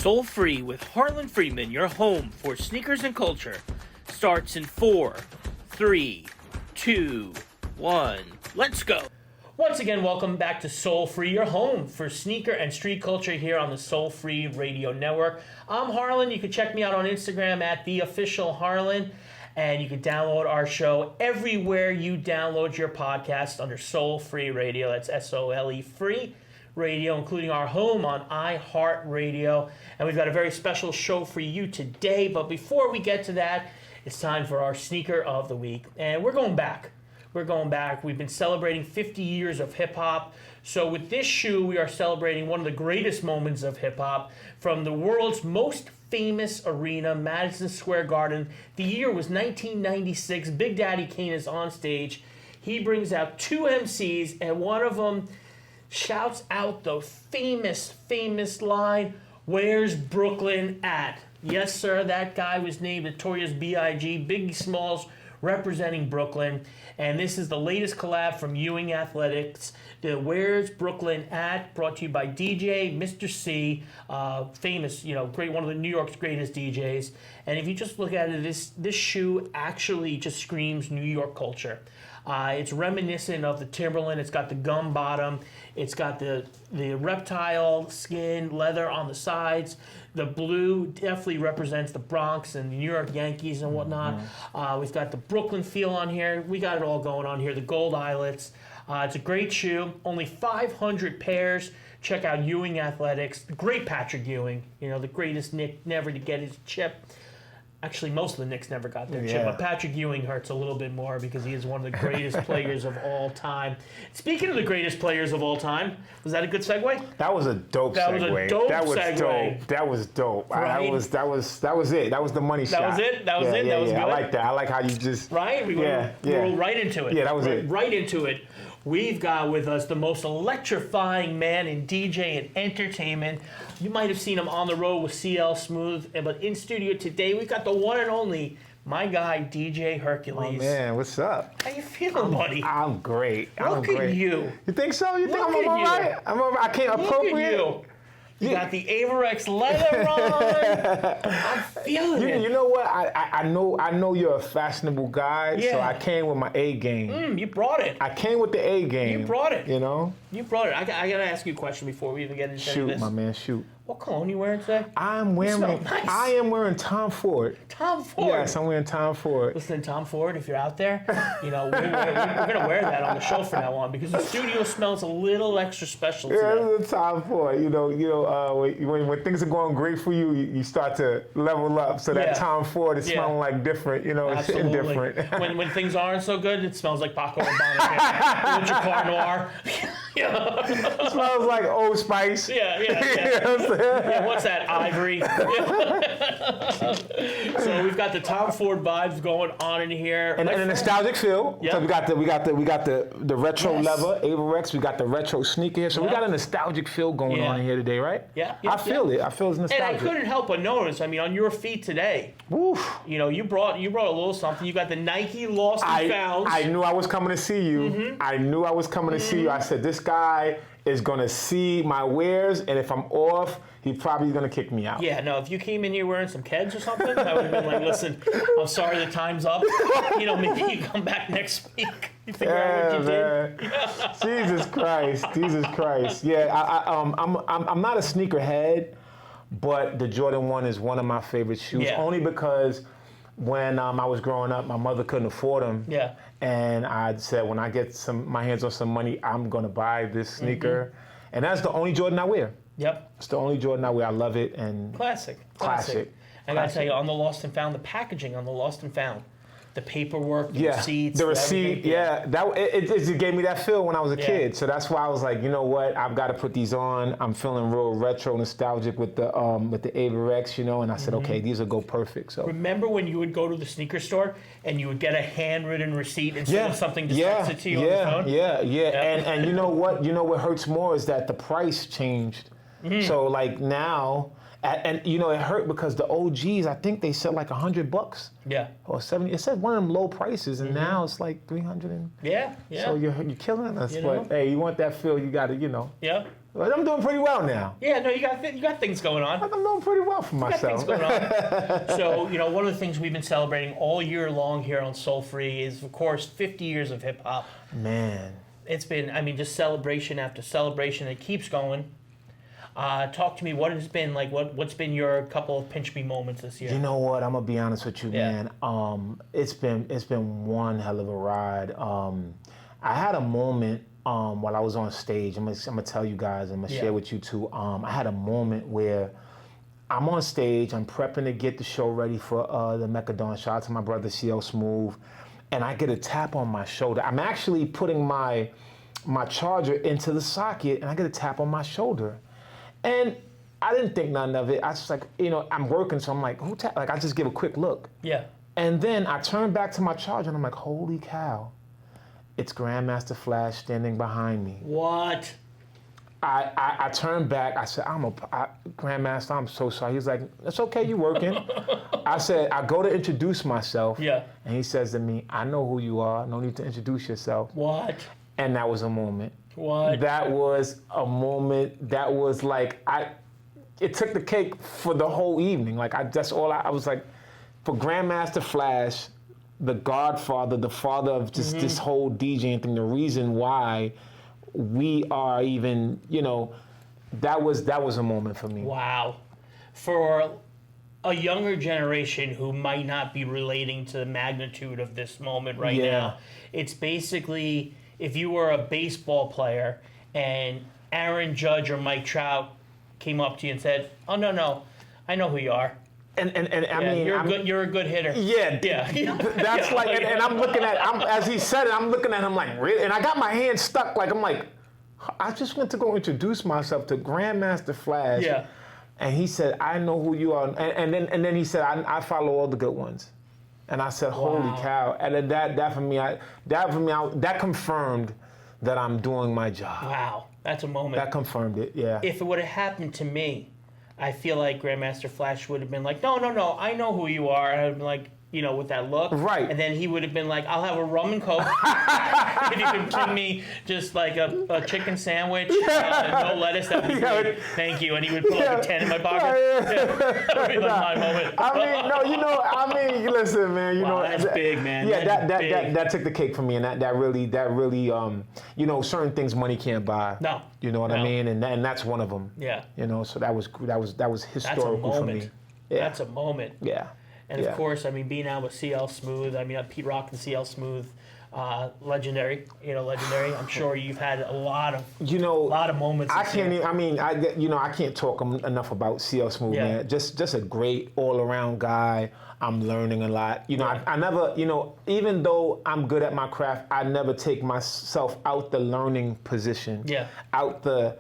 Soul Free with Harlan Friedman, your home for sneakers and culture, starts in 4, 3, 2, 1. Let's go. Once again, welcome back to Soul Free, your home for sneaker and street culture here on the Soul Free Radio Network. I'm Harlan. You can check me out on Instagram at @theofficialharlan, and you can download our show everywhere you download your podcast under Soul Free Radio. That's SOLE Free Radio, including our home on iHeartRadio. And we've got a very special show for you today. But before we get to that, it's time for our Sneaker of the Week. And we're going back. We've been celebrating 50 years of hip-hop. So with this shoe, we are celebrating one of the greatest moments of hip-hop from the world's most famous arena, Madison Square Garden. The year was 1996. Big Daddy Kane is on stage. He brings out two MCs, and one of them shouts out the famous line, "Where's Brooklyn at?" Yes, sir, that guy was named Notorious B.I.G., Biggie Smalls, representing Brooklyn. And this is the latest collab from Ewing Athletics, the Where's Brooklyn At, brought to you by DJ Mr. C, famous, great, one of the New York's greatest DJs. And if you just look at it, this shoe actually just screams New York culture. It's reminiscent of the Timberland. It's got the gum bottom. It's got the reptile skin leather on the sides. The blue definitely represents the Bronx and the New York Yankees and whatnot. We've got the Brooklyn feel on here. We got it all going on here. The gold eyelets. It's a great shoe. Only 500 pairs. Check out Ewing Athletics. Great Patrick Ewing. The greatest Knick never to get his chip. Actually, most of the Knicks never got their chip, but Patrick Ewing hurts a little bit more because he is one of the greatest players of all time. Speaking of the greatest players of all time, was that a good segue? That was a dope segue. That was a dope segue. That was dope. Right? That was it. That was the money shot. That was it? That was it? That was good? I like that. I like how you just... Right? We rolled right into it. Yeah, that was it. Right into it. We've got with us the most electrifying man in DJ and entertainment. You might have seen him on the road with CL Smooth, but in studio today, we've got the one and only, my guy, DJ Hercules. Oh, man, what's up? How you feeling, buddy? I'm great. Look at you. You think so? You think Look I'm all right? I can't appropriate? Look at you. You got the Averex leather on. I'm feeling it. You know what? I know you're a fashionable guy, so I came with my A game. You brought it. I came with the A game. You brought it. You brought it. I got to ask you a question before we even get into this. Shoot, my man, shoot. What cologne you wearing today? I am wearing Tom Ford. Tom Ford? Yes, I'm wearing Tom Ford. Listen, Tom Ford, if you're out there, we're going to wear that on the show from now on because the studio smells a little extra special today. Yeah, it's a Tom Ford. When things are going great for you, you start to level up. So that Tom Ford is smelling like different, it's indifferent. When things aren't so good, it smells like Paco Rabanne. With your Car Noir. It smells like Old Spice. Yeah, what's that? Ivory. So we've got the Tom Ford vibes going on in here, and a nostalgic feel. Yep. So we got the retro leather Averex. We got the retro sneaker here. So we got a nostalgic feel going on in here today, right? Yeah. I feel it. I feel it's nostalgic. And I couldn't help but notice. I mean, on your feet today, woof. You brought a little something. You got the Nike Lost and Found. I knew I was coming to see you. Mm-hmm. I knew I was coming to see you. I said, this guy is going to see my wares, and if I'm off, he's probably going to kick me out. Yeah, no, if you came in here wearing some Keds or something, I would have been like, listen, I'm sorry the time's up. Maybe you come back next week. You figure out what you did. Jesus Christ. Yeah, I'm not a sneakerhead, but the Jordan 1 is one of my favorite shoes, only because when I was growing up, my mother couldn't afford them. Yeah. And I said, when I get my hands on some money, I'm going to buy this sneaker. Mm-hmm. And that's the only Jordan I wear. Yep. It's the only Jordan I wear. I love it. And Classic. I got to tell you, on the Lost and Found, the packaging on the Lost and Found, the paperwork, the receipts. The receipt, it gave me that feel when I was a kid. So that's why I was like, you know what, I've got to put these on. I'm feeling real retro, nostalgic with the Averex, and I said, okay, these will go perfect. So remember when you would go to the sneaker store and you would get a handwritten receipt instead of something just texted to you on the phone? Yeah. And you know what? What hurts more is that the price changed. Mm-hmm. So like now. And it hurt because the OGs, I think they sell like $100. Yeah. Or 70. It said one of them low prices, and now it's like 300. Yeah. So you're killing us. But hey, you want that feel, you got to, Yeah. But I'm doing pretty well now. Yeah, no, you got things going on. I'm doing pretty well for myself. You got things going on. So, you know, one of the things we've been celebrating all year long here on Soul Free is, of course, 50 years of hip hop. Man. It's been, I mean, just celebration after celebration. It keeps going. Talk to me. What has been like? What's been your couple of pinch me moments this year? You know what? I'm gonna be honest with you, man. It's been one hell of a ride. I had a moment while I was on stage. I'm gonna tell you guys. I'm gonna share with you too. I had a moment where I'm on stage. I'm prepping to get the show ready for the Mechadon. Shout out to my brother CL Smooth, and I get a tap on my shoulder. I'm actually putting my charger into the socket, and I get a tap on my shoulder. And I didn't think nothing of it. I was just like, you know, I'm working, so I'm like, who tapped? Like, I just give a quick look. Yeah. And then I turn back to my charger, and I'm like, holy cow. It's Grandmaster Flash standing behind me. What? I turned back. I said, Grandmaster, I'm so sorry. He's like, it's okay, you working. I said, I go to introduce myself. Yeah. And he says to me, I know who you are. No need to introduce yourself. What? And that was a moment. What? That was a moment that was like, it took the cake for the whole evening. Like, I was like, for Grandmaster Flash, the godfather, the father of just this whole DJing thing, the reason why we are even, you know, that was a moment for me. Wow. For a younger generation who might not be relating to the magnitude of this moment right now, it's basically, if you were a baseball player and Aaron Judge or Mike Trout came up to you and said, "Oh no, I know who you are." And I mean, you're a good hitter. Yeah, that's like, and I'm looking at, as he said it, I'm looking at him like, really? And I got my hand stuck, like, I'm like, I just went to go introduce myself to Grandmaster Flash. Yeah. And he said, I know who you are. And then he said, I follow all the good ones. And I said, holy cow. And then that confirmed that I'm doing my job. Wow, that's a moment. That confirmed it, yeah. If it would have happened to me, I feel like Grandmaster Flash would have been like, no, I know who you are. And I'd been like, you know, with that look. Right. And then he would have been like, I'll have a rum and coke. If you can bring me just like a chicken sandwich, no lettuce, that would be great. Thank you. And he would put like a 10 in my pocket. That would be like my moment. I mean, listen, man, wow, that's big, man. Yeah, that took the cake for me, and that really, you know, certain things money can't buy. No. You know what I mean? And that's one of them. Yeah. You know, so that was historical for me. Yeah. That's a moment. Yeah. And of course, I mean, being out with CL Smooth, I mean, Pete Rock and CL Smooth, legendary. I'm sure you've had a lot of moments. I can't talk enough about CL Smooth, man. Just a great all-around guy. I'm learning a lot. You know, I never, you know, even though I'm good at my craft, I never take myself out the learning position. Yeah. Out the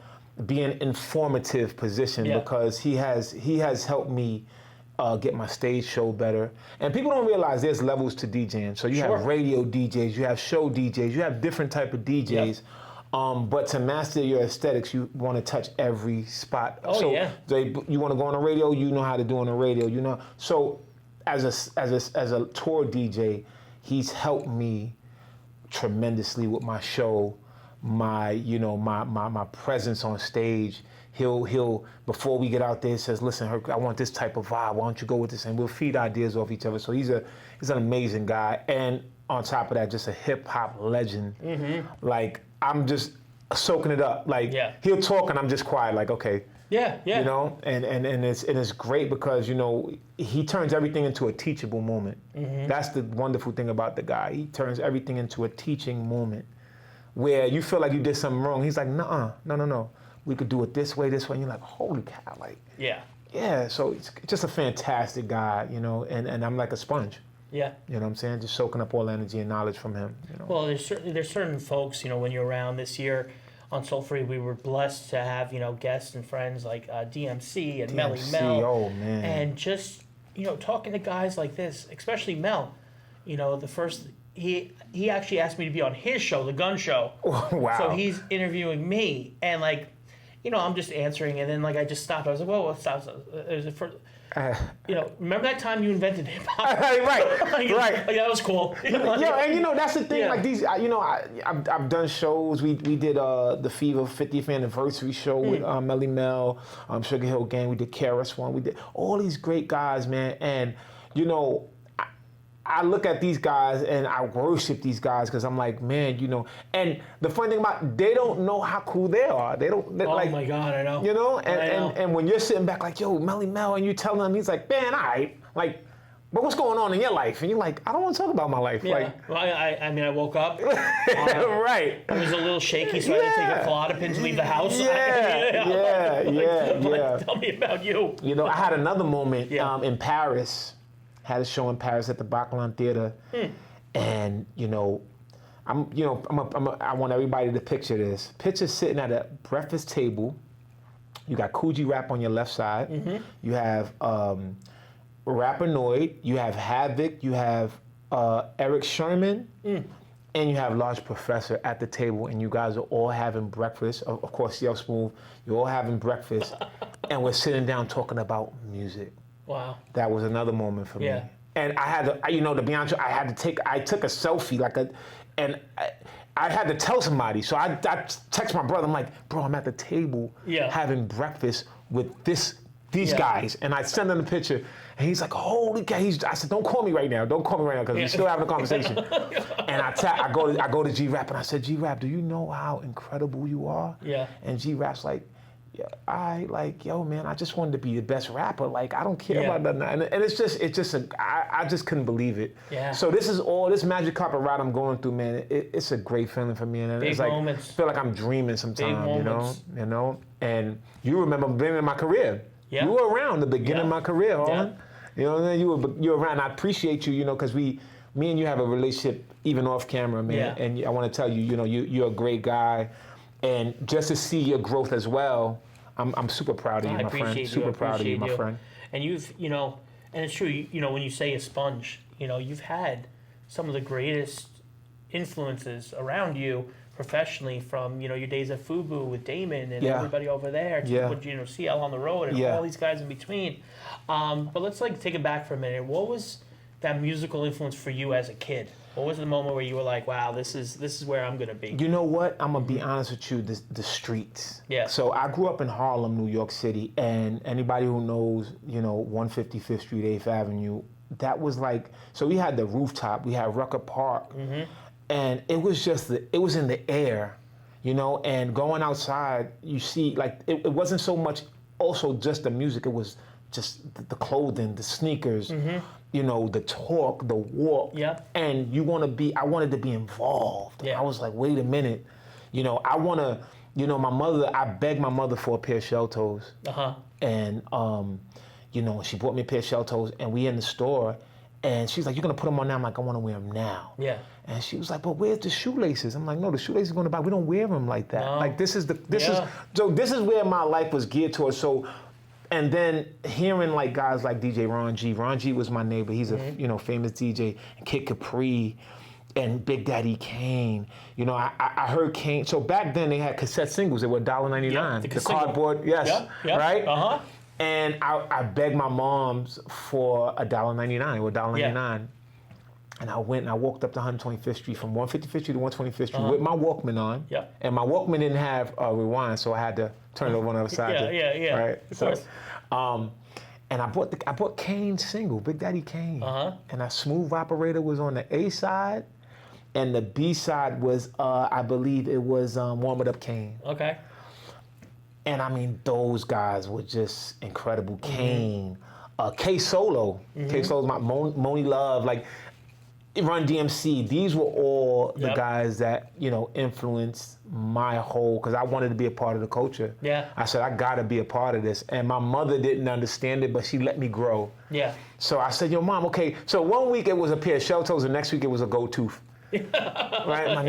being informative position because he has helped me get my stage show better. And people don't realize there's levels to DJing. So you have radio DJs, you have show DJs, you have different type of DJs. But to master your aesthetics, you want to touch every spot. You want to go on the radio, you know how to do on the radio, you know. So as a tour DJ, he's helped me tremendously with my show, my presence on stage. He'll before we get out there, says, listen, Herc, I want this type of vibe. Why don't you go with this? And we'll feed ideas off each other. So he's an amazing guy. And on top of that, just a hip hop legend. Mm-hmm. Like, I'm just soaking it up. Like, he'll talk and I'm just quiet. Like, okay. Yeah. You know, and it's great because, you know, he turns everything into a teachable moment. Mm-hmm. That's the wonderful thing about the guy. He turns everything into a teaching moment where you feel like you did something wrong. He's like, no. We could do it this way. And you're like, holy cow, like. Yeah, so it's just a fantastic guy, you know, and I'm like a sponge. Yeah. You know what I'm saying? Just soaking up all energy and knowledge from him, you know. Well, there's certain folks, you know, when you're around this year on Soul Free, we were blessed to have, you know, guests and friends like DMC and Melly Mel. Oh, man. And just, you know, talking to guys like this, especially Mel, you know, he actually asked me to be on his show, The Gun Show. Wow. So he's interviewing me, and like, you know, I'm just answering, and then like I just stopped. I was like, whoa, stop. remember that time you invented hip hop? right. Like, that was cool. And that's the thing. Like these, I've done shows. We did the Fever 50th anniversary show with Melly Mel, Sugar Hill Gang. We did KRS One. We did all these great guys, man. And I look at these guys and I worship these guys because I'm like, man, And the funny thing about they don't know how cool they are. They don't. Oh my God, I know. And when you're sitting back like, yo, Melly Mel, and you telling him, he's like, man, all right, like. But what's going on in your life? And you're like, I don't want to talk about my life. Yeah. Like, well, I woke up. Right. I was a little shaky, so I had to take a Klonopin to leave the house. Yeah. Tell me about you. I had another moment in Paris. Had a show in Paris at the Baccarat Theater, and I want everybody to picture this. Picture sitting at a breakfast table. You got Coogee Rap on your left side. Mm-hmm. You have Rapinoid, you have Havoc, you have Eric Sherman, and you have Large Professor at the table, and you guys are all having breakfast. Of course, CL Smooth, you're all having breakfast, and we're sitting down talking about music. Wow. That was another moment for me. And I had to, to be honest, I took a selfie, and I had to tell somebody. So I text my brother, I'm like, bro, I'm at the table having breakfast with these guys. And I send him the picture, and he's like, holy cow. I said, don't call me right now, because we're still having a conversation. And I go to G-Rap, and I said, G-Rap, do you know how incredible you are? Yeah. And G-Rap's like, yo, man, I just wanted to be the best rapper. Like, I don't care about nothing. And I just couldn't believe it. Yeah. So this Magic Carpet ride I'm going through, man, it's a great feeling for me. And Big it's like, moments. I feel like I'm dreaming sometimes, And you remember being in my career. Yeah. You were around the beginning of my career, Harlan. Yeah. You were around. I appreciate you, because me and you have a relationship even off camera, man. Yeah. And I want to tell you, you're a great guy. And just to see your growth as well, I'm super proud of you, my friend. Super proud of you, my friend. And you've, and it's true, when you say a sponge, you've had some of the greatest influences around you professionally from, your days at FUBU with Damon and everybody over there to, CL on the road and all these guys in between. But let's take it back for a minute. What was that musical influence for you as a kid? What was the moment where you were like, wow, this is where I'm going to be? You know what? I'm going to be honest with you, the streets. Yeah. So I grew up in Harlem, New York City, and anybody who knows, 155th Street, 8th Avenue, that was so we had the rooftop, we had Rucker Park, and it was it was in the air, and going outside, you see, it wasn't so much also just the music, it was just the clothing, the sneakers, the talk, the walk. Yeah. And I wanted to be involved. Yeah. I was like, wait a minute. I want to, my mother, I begged my mother for a pair of shell toes. Uh-huh. And, she bought me a pair of shell toes, and we in the store, and she's like, you're going to put them on now? I'm like, I want to wear them now. Yeah. And she was like, but where's the shoelaces? I'm like, no, the shoelaces are going to buy. We don't wear them like that. No. This is where my life was geared towards. So, and then hearing guys like DJ Ron G. Ron G was my neighbor. He's a famous DJ. And Kid Capri and Big Daddy Kane. I heard Kane. So back then they had cassette singles. They were $1.99. Yeah, the cardboard, yes, right? Uh-huh. And I begged my moms for $1.99. They were $1.99. Yeah. And I went and I walked up to 125th Street from 155th Street to 125th Street with my Walkman on. Yeah. And my Walkman didn't have rewind, so I had to turn it over on the other side. Yeah. Right. Of course. And I bought Kane's single, Big Daddy Kane. Uh-huh. And a Smooth Operator was on the A side, and the B side was I believe it was Warm It Up Kane. Okay. And I mean, those guys were just incredible. Kane, K-Solo. K-Solo's my Moni Love, Run DMC. These were all the guys that, influenced my whole, because I wanted to be a part of the culture. Yeah. I said, I got to be a part of this. And my mother didn't understand it, but she let me grow. Yeah. So I said, yo, Mom, okay. So one week it was a pair of shell toes, and next week it was a gold tooth. Right? I'm like,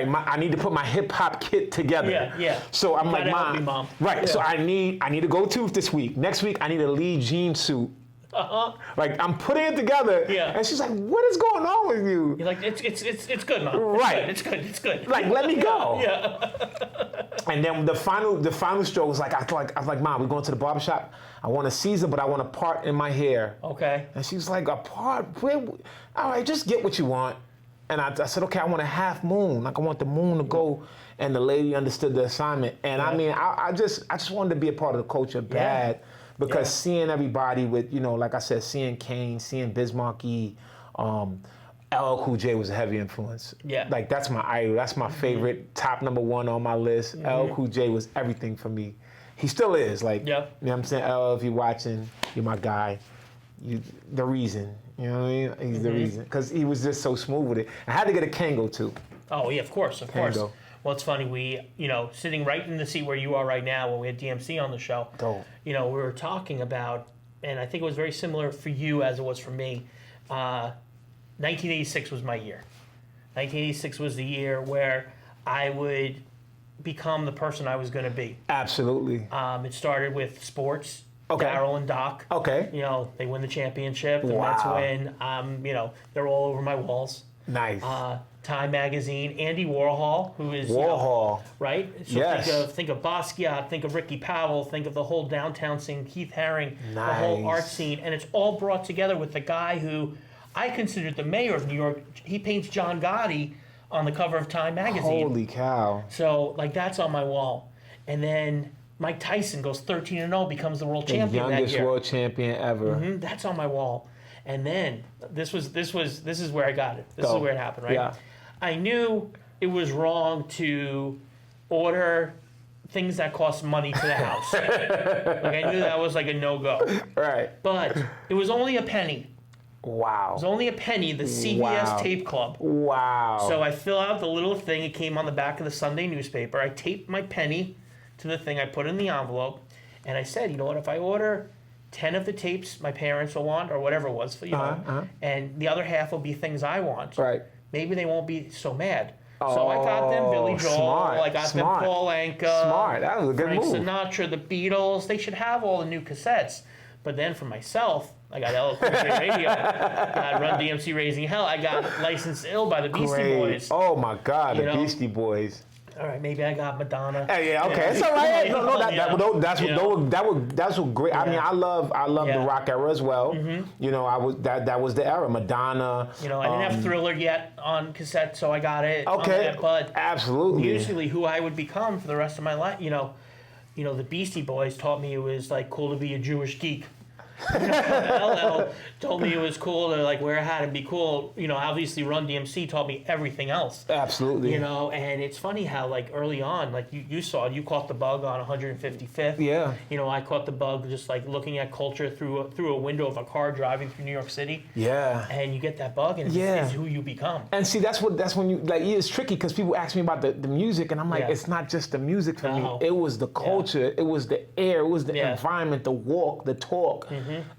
Mom, I need to put my hip hop kit together. Yeah. So I'm like, Mom. Right. Yeah. So I need a gold tooth this week. Next week I need a Lee jean suit. Uh-huh. I'm putting it together, and she's like, "What is going on with you?" You're like, "It's good, Mom. Right? It's good. Let me go." Yeah. And then the final straw was like, I was like, Mom, we're going to the barbershop. I want a Caesar, but I want a part in my hair. Okay. And she was like, a part? All right, just get what you want. And I said, okay, I want a half moon. Like, I want the moon to go. And the lady understood the assignment. And I mean, I just wanted to be a part of the culture bad. Because seeing everybody with, like I said, seeing Kane, seeing Bismarck E, LL Cool J was a heavy influence. Yeah. Like, that's my idol. That's my favorite, top #1 on my list. LL Cool J was everything for me. He still is. Like, you know what I'm saying? LL, if you're watching, you're my guy. The reason. You know what I mean? He's the reason. Because he was just so smooth with it. I had to get a Kango, too. Oh, yeah, of course. Kango. Well, it's funny, we, sitting right in the seat where you are right now when we had DMC on the show, we were talking about, and I think it was very similar for you as it was for me, 1986 was my year. 1986 was the year where I would become the person I was going to be. Absolutely. It started with sports. Okay. Darryl and Doc. Okay. They win the championship, and that's when, they're all over my walls. Nice. Time Magazine, Andy Warhol, who is right? So yes. think of Basquiat, think of Ricky Powell, think of the whole downtown scene, Keith Haring, the whole art scene, and it's all brought together with the guy who I considered the mayor of New York. He paints John Gotti on the cover of Time Magazine. Holy cow! So that's on my wall, and then Mike Tyson goes 13-0, becomes the world champion that year. The youngest world champion ever. That's on my wall, and then this is where I got it. This is where it happened, right? Yeah. I knew it was wrong to order things that cost money to the house. I knew that was a no-go. Right. But it was only a penny. Wow. It was only a penny, the CBS Tape Club. Wow. So I fill out the little thing. It came on the back of the Sunday newspaper. I taped my penny to the thing. I put it in the envelope. And I said, you know what, if I order 10 of the tapes my parents will want, or whatever it was, and the other half will be things I want. Right. Maybe they won't be so mad. So I got them Billy Joel, I got them Paul Anka, that was a good Frank Sinatra, the Beatles. They should have all the new cassettes. But then for myself, I got LL Cool J Radio, I got Run DMC Raising Hell, I got Licensed Ill by the Beastie Boys. Oh my God, the Beastie Boys. All right, maybe I got Madonna. Hey, yeah, okay, it's all right. That's what great. I mean, I love the rock era as well. I was that was the era. Madonna. I didn't have Thriller yet on cassette, so I got it. Okay, but absolutely. Usually, who I would become for the rest of my life, the Beastie Boys taught me it was cool to be a Jewish geek. LL told me it was cool to wear a hat and be cool. Obviously Run DMC taught me everything else. Absolutely. And it's funny how early on, you saw it, you caught the bug on 155th. Yeah. I caught the bug just looking at culture through a window of a car driving through New York City. Yeah. And you get that bug, and it's who you become. And see, that's when you it's tricky because people ask me about the music, and I'm like, it's not just the music for me. It was the culture, it was the air, it was the environment, the walk, the talk.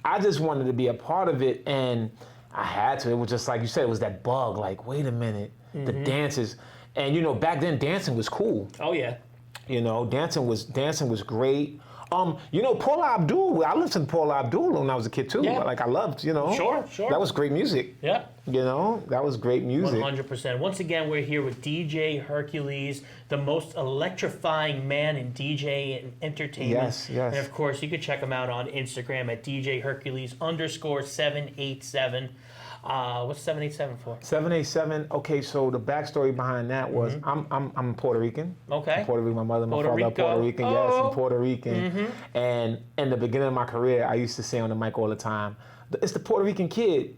I just wanted to be a part of it, and I had to. It was just like you said, it was that bug, wait a minute, the dances. And back then dancing was cool. Oh yeah. Dancing was great. Paula Abdul, I listened to Paula Abdul when I was a kid too. Yeah. I loved, Sure. That was great music. Yeah. That was great music. 100%. Once again, we're here with DJ Hercules, the most electrifying man in DJ and entertainment. Yes. And of course, you can check him out on Instagram at DJ Hercules _787. What's 787 for? 787. Okay, so the backstory behind that was I'm Puerto Rican. Okay. I'm Puerto Rican. My mother, my father are Puerto Rican. Yes, I'm Puerto Rican. And in the beginning of my career, I used to say on the mic all the time, it's the Puerto Rican kid.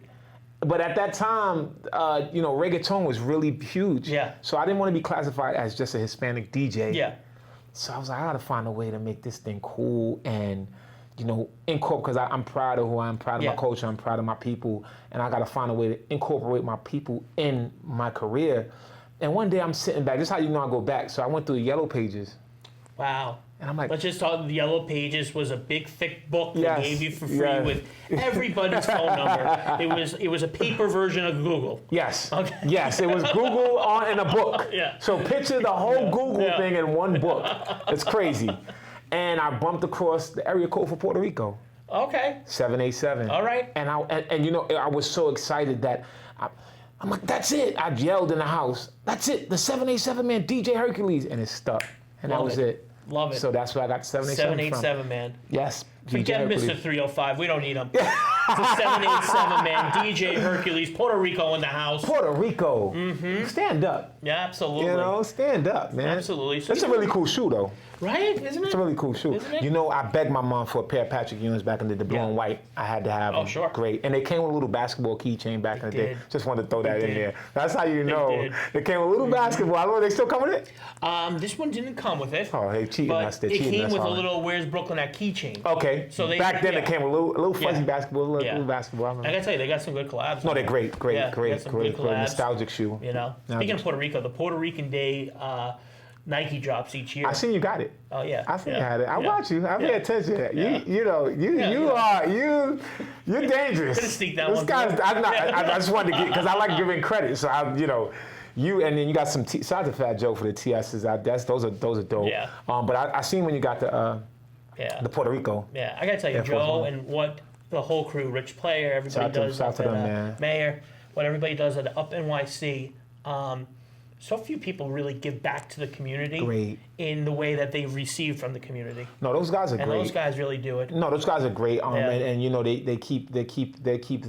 But at that time, reggaeton was really huge. Yeah. So I didn't want to be classified as just a Hispanic DJ. Yeah. So I was like, I gotta find a way to make this thing cool and incorporate, because I'm proud of who I am, proud of my culture, I'm proud of my people, and I got to find a way to incorporate my people in my career. And one day I'm sitting back, this is how you know I go back, so I went through the Yellow Pages. Wow. And I'm like, let's just talk, the Yellow Pages was a big, thick book they gave you for free with everybody's phone number. It was a paper version of Google. Yes. Okay. Yes, it was Google in a book. Yeah. So picture the whole Google thing in one book. It's crazy. And I bumped across the area code for Puerto Rico. Okay. 787. All right. And I was so excited that I'm like, that's it. I yelled in the house, that's it, the 787 man, DJ Hercules, and it stuck. and that was it. Love it. So that's where I got 787 787, man. Yes. Forget Mr. 305. We don't need him. It's a 787, man. DJ Hercules, Puerto Rico in the house. Puerto Rico. Mm-hmm. Stand up. Yeah, absolutely. You know, stand up, man. Absolutely. That's a really cool shoe, though. Right? Isn't it? It's a really cool shoe. Isn't it? You know, I begged my mom for a pair of Patrick Ewings back in the blue and white. I had to have them. Oh, sure. Great. And they came with a little basketball keychain back in the day. Just wanted to throw that in there. That's how you know. They came with a little basketball. I don't know, they still come with it? This one didn't come with it. Oh, they cheating us. They it cheating came us with hard. a little Where's Brooklyn at keychain. Okay. So back then it came with a little fuzzy basketball, little basketball. I gotta tell you, they got some good collabs. No, they're great, great nostalgic shoe. You know, speaking of Puerto Rico, the Puerto Rican Day Nike drops each year. I seen you got it. Oh yeah. I seen you had it. I watch you. I pay attention. You're dangerous. Couldn't sneak that one. I just wanted to get because I like giving credit. So you and then you got some. Shout out to Fat Joe for the TSs out. Those are dope. Yeah. But I seen when you got the Puerto Rico. Yeah, I gotta tell you, Joe and what the whole crew, Rich Player, everybody does. Shout out to them, man. Mayor, what everybody does at Up NYC. So few people really give back to the community in the way that they receive from the community. No, those guys are great. And those guys really do it. No, those guys are great. And you know they keep their they keep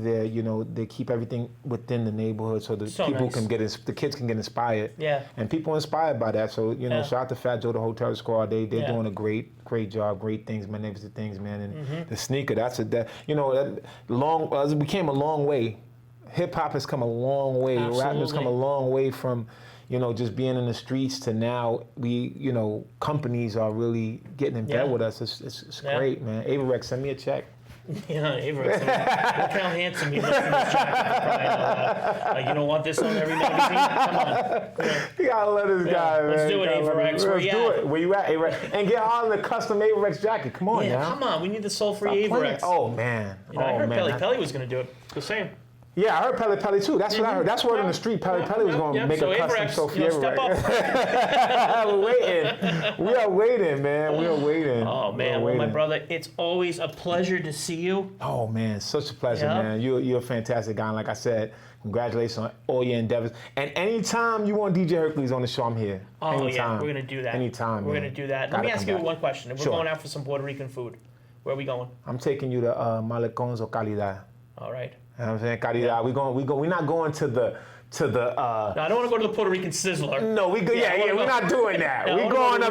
everything within the neighborhood so the people can the kids can get inspired. Yeah. And people are inspired by that. So shout out to Fat Joe, the Hotel Squad. They're doing a great job, great things, magnificent things, man. And the sneaker, it became a long way. Hip hop has come a long way. Rap has come a long way from just being in the streets to now companies are really getting in bed with us. It's great, man. Averex, send me a check. Yeah, Averex. Look how handsome he looks in this jacket. You don't want this on every magazine? Come on. You gotta let this guy, man. Let's do it, Averex. Where you at? Where you at, Averex? And get Harlan the custom Averex jacket. Come on, now. Come on. We need the soul-free Averex. Oh, man. I heard Pelly was going to do it. The same. Yeah, I heard Pelly too. That's what I heard. That's word on the street. Pelly was going to make a custom Sophie Averex. Step up. We're waiting. We are waiting, man. We are waiting. Oh, man. Well, my brother, it's always a pleasure to see you. Oh, man. Such a pleasure, man. You're a fantastic guy. And like I said, congratulations on all your endeavors. And anytime you want DJ Hercules on the show, I'm here. Oh, anytime. Yeah. We're going to do that. Anytime, We're going to do that. Let me ask you one question. If we're going out for some Puerto Rican food, where are we going? I'm taking you to Malecons or Calidad. All right. You know what I'm saying? Calidad. Yeah. We're not going to the No, I don't want to go to the Puerto Rican Sizzler. No, we're not doing that. We're going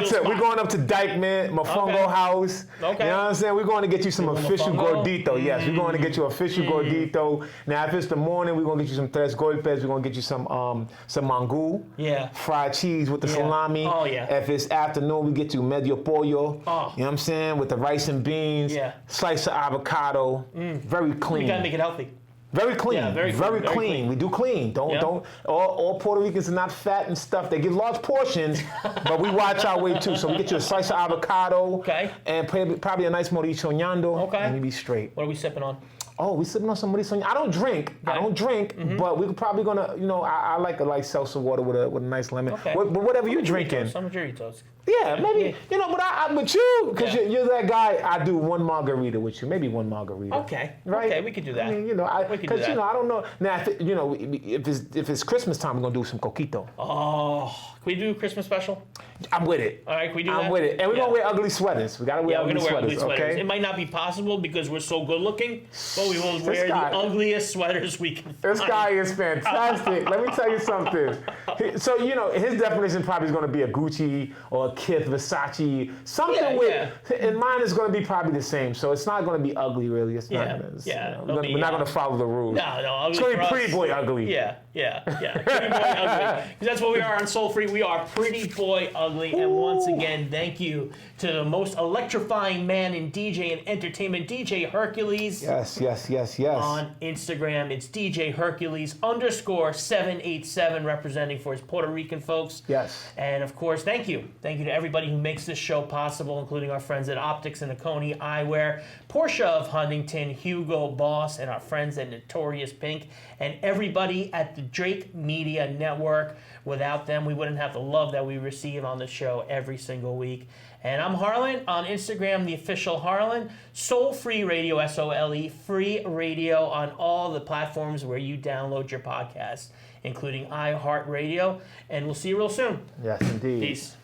up to Dykeman, Mofongo House. Okay. You know what I'm saying? We're going to get you some official gordito. Yes, we're going to get you official gordito. Now, if it's the morning, we're going to get you some tres golpes. We're going to get you some mangú. Yeah. Fried cheese with the salami. Oh, yeah. If it's afternoon, we get you medio pollo. Oh. You know what I'm saying? With the rice and beans. Yeah. Slice of avocado. Very clean. You got to make it healthy. Very clean. Yeah, very clean. We do clean. Don't. All Puerto Ricans are not fat and stuff. They give large portions, but we watch our way too. So we get you a slice of avocado. Okay. And probably a nice moricho ñando. Okay. And you be straight. What are we sipping on? Oh, we sipping on some moricho. I don't drink. Okay. But we're probably gonna. I like a seltzer water with a nice lemon. Okay. But whatever you're drinking. Some Doritos. Yeah, maybe. But you, because you're that guy. I do one margarita with you. Maybe one margarita. Okay. Right. Okay, we could do that. I mean, because I don't know. Now, if it's Christmas time, we're gonna do some coquito. Oh, can we do a Christmas special? I'm with it. All right, can we do that? I'm with it, and we're gonna wear ugly sweaters. We gotta wear ugly sweaters. Okay. It might not be possible because we're so good looking, but we will wear the ugliest sweaters we can find. This guy is fantastic. Let me tell you something. So his definition probably is gonna be a Gucci or a Kith, Versace, something and mine is going to be probably the same. So it's not going to be ugly, really. It's not. We're not going to follow the rules. No, it's going to be pretty boy ugly. Yeah. Pretty boy ugly. Because that's what we are on Soul Free. We are pretty boy ugly. Ooh. And once again, thank you to the most electrifying man in DJ and entertainment, DJ Hercules. Yes. On Instagram, it's DJ Hercules _787, representing for his Puerto Rican folks. Yes. And of course, thank you to everybody who makes this show possible, including our friends at Optics and Aoki Eyewear, Portia of Huntington, Hugo Boss, and our friends at Notorious Pink, and everybody at the Drake Media Network. Without them, we wouldn't have the love that we receive on the show every single week. And I'm Harlan on Instagram, the official Harlan. Soul Free Radio, SOLE, free radio on all the platforms where you download your podcasts, including iHeartRadio. And we'll see you real soon. Yes, indeed. Peace.